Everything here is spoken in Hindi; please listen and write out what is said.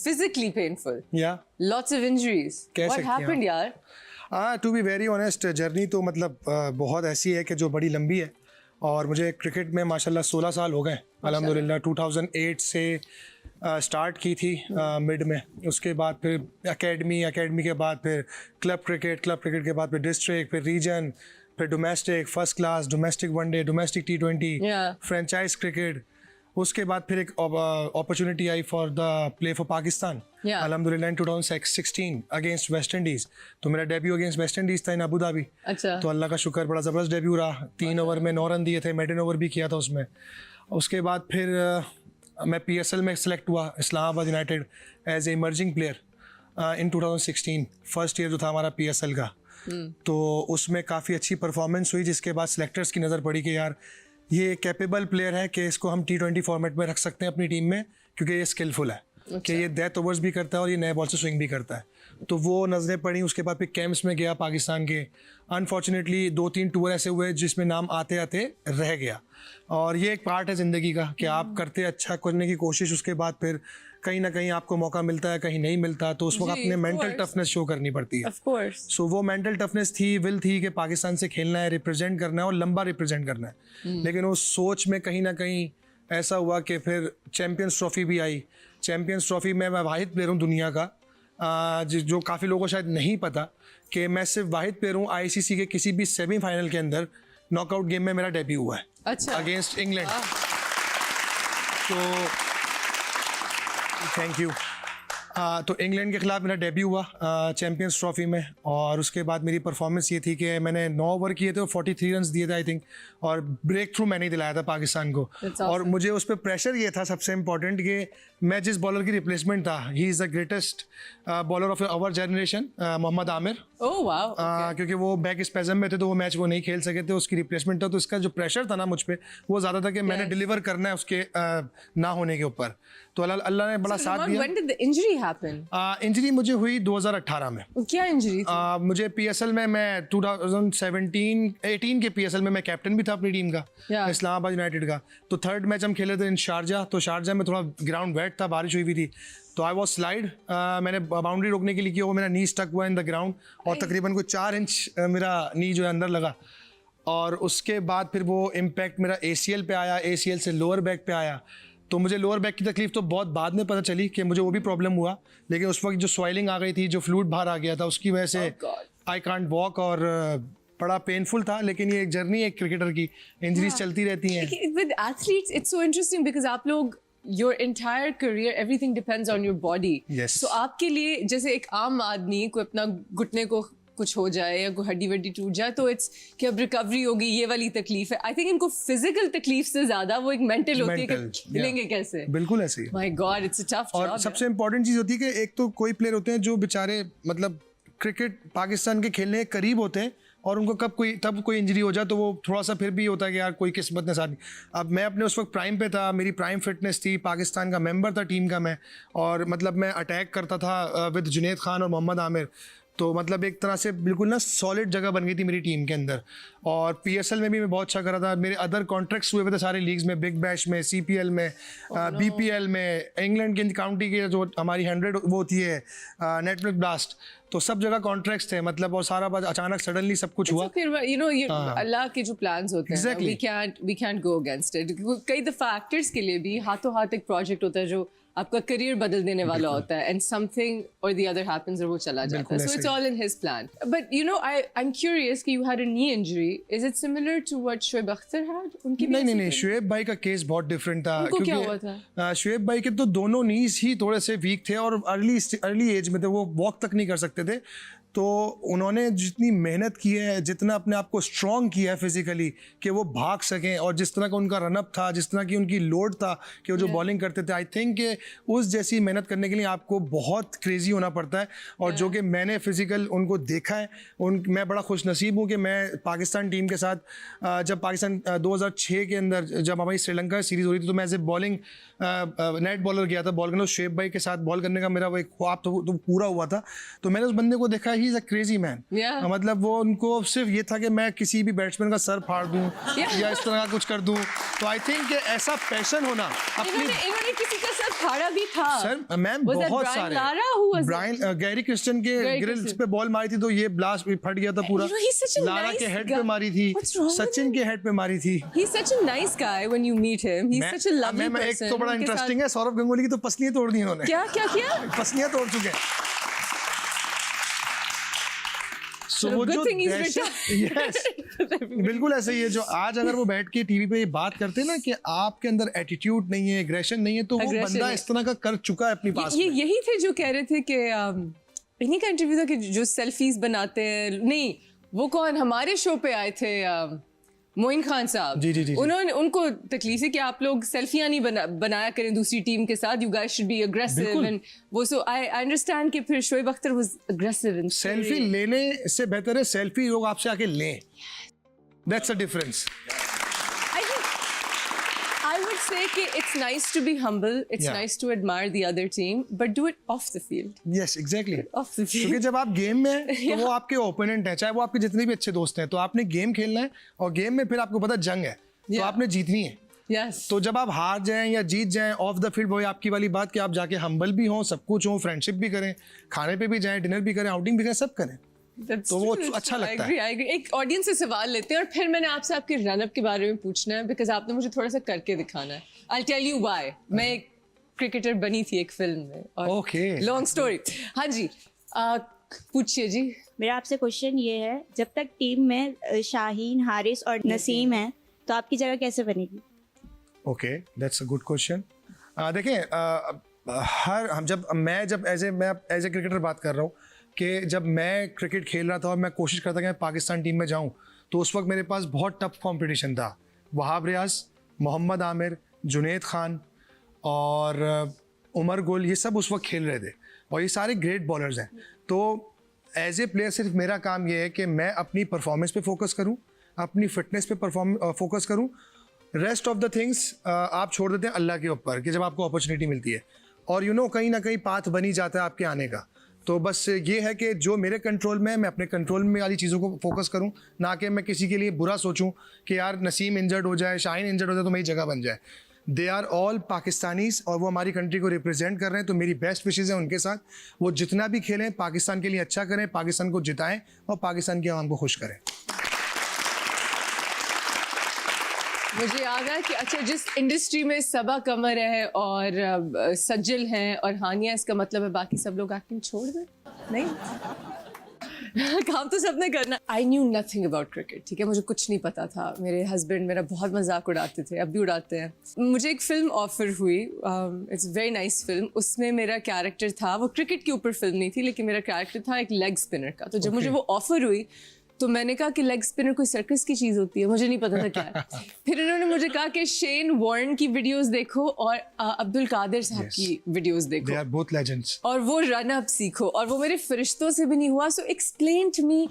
physically painful. Yeah. Lots of injuries. कह What सकते हैं happened, यार? To be very honest, journey तो मतलब बहुत ऐसी है कि जो बड़ी लंबी है, और मुझे क्रिकेट में माशाल्लाह 16 साल हो गए अल्हम्दुलिल्लाह। 2008 से स्टार्ट की थी मिड में, उसके बाद फिर एकेडमी के बाद फिर क्लब क्रिकेट के बाद फिर डिस्ट्रिक्ट, फिर रीजन, फिर domestic, first class, domestic one day, domestic T20, franchise cricket. उसके बाद फिर एक opportunity I for the play for Pakistan अल्हम्दुलिल्लाह इन 2016 अगेंस्ट वेस्ट इंडीज़। तो मेरा डेब्यू अगेंस्ट वेस्ट इंडीज़ था इन अबू धाबी। अच्छा। तो अल्लाह का शुक्र, बड़ा ज़बरदस्त डेब्यू रहा। 3 ओवर में 9 रन दिए थे, मेडन ओवर भी किया था उसमें। उसके बाद फिर मैं PSL में सेलेक्ट हुआ, Islamabad United, as a emerging player in 2016, first year जो था हमारा PSL का। तो उसमें काफ़ी अच्छी परफॉर्मेंस हुई, जिसके बाद सेलेक्टर्स की नज़र पड़ी कि यार ये कैपेबल प्लेयर है कि इसको हम T20 फॉर्मेट में रख सकते हैं अपनी टीम में, क्योंकि ये स्किलफुल है। कि ये डेथ ओवर्स भी करता है और ये नए बॉल से स्विंग भी करता है। तो वो नज़रें पड़ी। उसके बाद फिर कैंप्स में गया पाकिस्तान के। अनफॉर्चुनेटली 2-3 टूर ऐसे हुए जिसमें नाम आते आते रह गया, और ये एक पार्ट है ज़िंदगी का कि आप करते अच्छा करने की कोशिश, उसके बाद फिर कहीं ना कहीं आपको मौका मिलता है, कहीं नहीं मिलता, तो उस वक्त अपने मेंटल टफनेस शो करनी पड़ती है। सो वो मेंटल टफनेस थी, विल थी कि पाकिस्तान से खेलना है, रिप्रेजेंट करना है और लंबा रिप्रेजेंट करना है। लेकिन उस सोच में कहीं ना कहीं ऐसा हुआ कि फिर चैम्पियंस ट्रॉफी भी आई। चैम्पियंस ट्रॉफी में मैं वाहिद प्लेयर हूँ दुनिया का, जो काफ़ी लोगों को शायद नहीं पता, कि मैं सिर्फ वाहिद प्लेयर हूँ ICC के किसी भी सेमीफाइनल के अंदर नॉकआउट गेम में मेरा डेब्यू हुआ है। अच्छा। Against England. तो थैंक यू। तो इंग्लैंड के खिलाफ मेरा डेब्यू हुआ चैम्पियंस ट्रॉफी में, और उसके बाद मेरी परफॉर्मेंस ये थी कि मैंने 9 ओवर किए थे और 43 रन दिए थे आई थिंक, और ब्रेक थ्रू मैंने ही दिलाया था पाकिस्तान को। और मुझे उस पर प्रेशर ये था सबसे इम्पोर्टेंट कि मैं जिस बॉलर की रिप्लेसमेंट था, he is the greatest bowler of our generation, Mohammad Amir. क्योंकि वो बैक स्पेजम में थे तो वो मैच वो नहीं खेल सके थे, उसकी रिप्लेसमेंट था। तो इसका जो प्रेशर था ना मुझ पर, वो ज़्यादा था कि मैंने डिलीवर करना है उसके ना होने के ऊपर। तो अल्लाह ने बड़ा साथ दिया। इंजरी मुझे हुई 2018 में। क्या इंजरी थी? मुझे PSL में मैं 2017-18 के PSL में मैं कैप्टन भी था अपनी टीम का, इस्लामाबाद यूनाइटेड का। तो थर्ड मैच हम खेले थे इन शारजा। तो शारजा में थोड़ा ग्राउंड वेट था, बारिश हुई हुई थी, तो आई वॉज स्लाइड। मैंने बाउंड्री रोकने के लिए किया, वो मेरा नी स्टक हुआ इन द ग्राउंड, और तकरीबन कोई 4 इंच मेरा नी जो है अंदर लगा। और उसके बाद फिर वो इम्पैक्ट मेरा ACL पे आया, ACL से लोअर बैक पे आया। तो मुझे लोअर बैक की तकलीफ तो बहुत बाद में पता चली कि मुझे वो भी प्रॉब्लम हुआ, लेकिन उस वक्त जो स्वेलिंग आ गई थी, जो फ्लूइड बाहर आ गया था, उसकी वजह से आई कांट वॉक, और बड़ा पेनफुल था। लेकिन ये एक जर्नी है क्रिकेटर की, इंजरीज चलती रहती हैं। With athletes it's so interesting because आप लोग your entire career everything depends on your body. Yes. So आपके लिए जैसे एक आम आदमी को अपना घुटने को कुछ हो जाए या कोई हड्डी वड्डी टूट जाए तो इट्स कि अब रिकवरी होगी, ये वाली तकलीफ है। आई थिंक इनको फिजिकल तकलीफ से ज्यादा वो एक मेंटल होती है कि खेलेंगे कैसे। बिल्कुल ऐसे ही। My god, it's a tough job. और सबसे इम्पोर्टेंट चीज होती है कि एक तो कोई प्लेयर होते हैं जो बेचारे मतलब क्रिकेट पाकिस्तान के खेलने के करीब होते हैं, और उनको तब कोई इंजरी हो जाए तो वो थोड़ा सा फिर भी होता है कि यार कोई किस्मत ने साथ। अब मैं अपने उस वक्त प्राइम पे था, मेरी प्राइम फिटनेस थी, पाकिस्तान का मेंबर था टीम का मैं, और मतलब मैं अटैक करता था विद जुनैद खान और मोहम्मद आमिर। तो मतलब एक तरह से बिल्कुल ना सॉलिड जगह बन गई थी मेरी टीम के अंदर। और PSL में भी मैं बहुत अच्छा कर रहा था। मेरे अदर कॉन्ट्रैक्ट्स हुए थे सारे लीग्स में, बिग बैश में, CPL में, BPL में, इंग्लैंड की काउंटी की जो हमारी 100 वो होती है नेटवर्क ब्लास्ट, तो सब जगह कॉन्ट्रैक्ट्स थे मतलब। और सारा बात अचानक सडनली सब कुछ हुआ। फिर अल्लाह के जो प्लान्स होते हैं, we can't go against it. कई दफा एक्टर्स के लिए भी हाथों हाथ एक प्रोजेक्ट होता है जो आपका करियर बदल देने वाला होता है, and something or the other happens और वो चला जाता है। So it's all in his plan. But I am curious कि you had a knee injury, is it similar to what Shoaib Akhtar had? उनकी नहीं, शोएब भाई का केस बहुत डिफरेंट था। क्या हुआ था? शोएब भाई के तो दोनों नीज ही थोड़े से वीक थे, और अर्ली एज में थे, वो वॉक तक नहीं कर सकते थे। तो उन्होंने जितनी मेहनत की है, जितना अपने आप को स्ट्रॉन्ग किया है फिजिकली कि वो भाग सकें, और जिस तरह का उनका रनअप था, जिस तरह की उनकी लोड था कि वो जो बॉलिंग करते थे, आई थिंक कि उस जैसी मेहनत करने के लिए आपको बहुत क्रेजी होना पड़ता है। और जो कि मैंने फिजिकल उनको देखा है, मैं बड़ा खुश नसीब हूँ कि मैं पाकिस्तान टीम के साथ जब पाकिस्तान 2006 के अंदर जब हमारी श्रीलंका सीरीज़ हो रही थी, तो मैं as a bowling net bowler गया था बॉल करने। शोएब भाई के साथ बॉल करने का मेरा वो एक ख्वाब तो पूरा हुआ था। तो मैंने उस बंदे को देखा, he is a crazy man. मतलब वो उनको सिर्फ ये था कि मैं किसी भी बैट्समैन का सर फाड़ दूं या इस तरह का कुछ कर दूं। तो आई थिंक ऐसा पैशन होना, इन्होंने किसी का सर साथ खड़ा भी था सर मैम Was that बहुत Brian सारे Lara? Who was it? Brian Gary Christian के Gary ग्रिल्स Christian. पे बॉल मारी थी तो ये ब्लास्ट फट गया था पूरा। You know, he's such a Lara nice के हेड guy. पे मारी थी, What's wrong with Sachin him? के हेड पे मारी थी। He's such a nice guy when you meet him. He's such a lovely ma'am एक person. तो बड़ा उनके इंटरेस्टिंग साथ- है, सौरव गंगुली की तो पसलियां तोड़ दी इन्होंने। क्या क्या किया? पसलियां तोड़ चुके हैं। So वो good जो thing he's yes, बिल्कुल ऐसे ही है। जो आज अगर वो बैठ के टीवी पे ये बात करते हैं ना कि आपके अंदर एटीट्यूड नहीं है, एग्रेशन नहीं है, तो वो Aggression बंदा नहीं। इस तरह का कर चुका है अपनी पास ये में। यही थे जो कह रहे थे कि इन्हीं का इंटरव्यू था कि जो सेल्फीज बनाते हैं, नहीं वो कौन हमारे शो पे आए थे मोइन खान साहब। जी, जी, जी, जी। उन्होंने उनको तकलीफ है कि आप लोग सेल्फियां नहीं बनाया करें दूसरी टीम के साथ, you guys should be aggressive बिल्कुल। एंड वो सो आई अंडरस्टैंड कि फिर Shoaib Akhtar was aggressive and selfie लेने से बेहतर है सेल्फी लोग आपसे आके लें। That's a difference. I would say कि it's nice to be humble, it's Yeah. nice to admire the other team, but do it off the field. Yes exactly. Off the क्योंकि field. जब आप गेम में हैं तो वो आपके ओपोनेंट हैं, चाहे वो आपके जितने भी अच्छे दोस्त हैं, तो आपने गेम खेलना है और गेम में फिर आपको पता जंग है तो Yeah. आपने जीतनी है। Yes. तो जब आप हार जाएं या जीत जाएं ऑफ द फील्ड, वही आपकी वाली बात कि आप जाके हम्बल भी हों, सब कुछ हो, फ्रेंडशिप भी करें, खाने पे भी जाएं, डिनर भी करें, आउटिंग भी करें, सब करें। That's तो वो true, that's अच्छा true. लगता I agree, I agree. एक ऑडियंस से सवाल लेते हैं और फिर मैंने आपसे आपके रनअप के बारे में पूछना है बिकॉज आपने मुझे थोड़ा सा करके दिखाना है। I'll tell you why. मैं एक क्रिकेटर बनी थी एक फिल्म में और Okay. Long story. हाँ जी, पूछिए जी। मेरा आपसे क्वेश्चन ये है, जब तक टीम में शाहीन, हारिस और नसीम हैं तो आपकी जगह कैसे बनेगी? Okay, that's a good question. देखें, मैं एज ए क्रिकेटर बात कर रहा हूँ कि जब मैं क्रिकेट खेल रहा था और मैं कोशिश करता कि मैं पाकिस्तान टीम में जाऊँ, तो उस वक्त मेरे पास बहुत टफ कंपटीशन था। वहाब रियाज, मोहम्मद आमिर, जुनैद खान और उमर गुल, ये सब उस वक्त खेल रहे थे और ये सारे ग्रेट बॉलर्स हैं। तो एज ए प्लेयर सिर्फ मेरा काम ये है कि मैं अपनी परफॉर्मेंस पे फोकस करूं, अपनी फिटनेस पे फोकस करूं। रेस्ट ऑफ द थिंग्स आप छोड़ देते हैं अल्लाह के ऊपर कि जब आपको अपॉर्चुनिटी मिलती है और कहीं ना कहीं पाथ बनी जाता है आपके आने का। तो बस ये है कि जो मेरे कंट्रोल में है मैं अपने कंट्रोल में वाली चीज़ों को फोकस करूं, ना कि मैं किसी के लिए बुरा सोचूं कि यार नसीम इंजर्ड हो जाए, शाहीन इंजर्ड हो जाए तो मेरी जगह बन जाए। दे आर ऑल पाकिस्तानीज और वो हमारी कंट्री को रिप्रेजेंट कर रहे हैं, तो मेरी बेस्ट विशेज़ हैं उनके साथ। वो जितना भी खेलें पाकिस्तान के लिए अच्छा करें, पाकिस्तान को जिताएं और पाकिस्तान की आवाम को खुश करें। मुझे याद है कि अच्छा जिस इंडस्ट्री में सबा कमर है और सज्जल हैं और हानिया, इसका मतलब है बाकी सब लोग एक्टिंग छोड़ दें? नहीं काम तो सबने करना। I knew nothing about cricket, ठीक है, मुझे कुछ नहीं पता था। मेरे हस्बैंड मेरा बहुत मजाक उड़ाते थे, अब भी उड़ाते हैं। मुझे एक फिल्म ऑफर हुई, इट्स वेरी नाइस फिल्म। उसमें मेरा कैरेक्टर था, वो क्रिकेट के ऊपर फिल्म नहीं थी लेकिन मेरा कैरेक्टर था एक लेग स्पिनर का। तो जब मुझे वो ऑफर हुई तो मैंने कहा कि लेग स्पिनर कोई सर्कस की चीज़ होती है, मुझे नहीं पता था क्या है। फिर इन्होंने मुझे कहा कि शेन वॉर्न की वीडियोस देखो और अब्दुल कादिर साहब की वीडियोस देखो, दे आर बोथ लेजेंड्स, और वो रन अप सीखो। और वो मेरे फरिश्तों से भी नहीं हुआ। So explain to me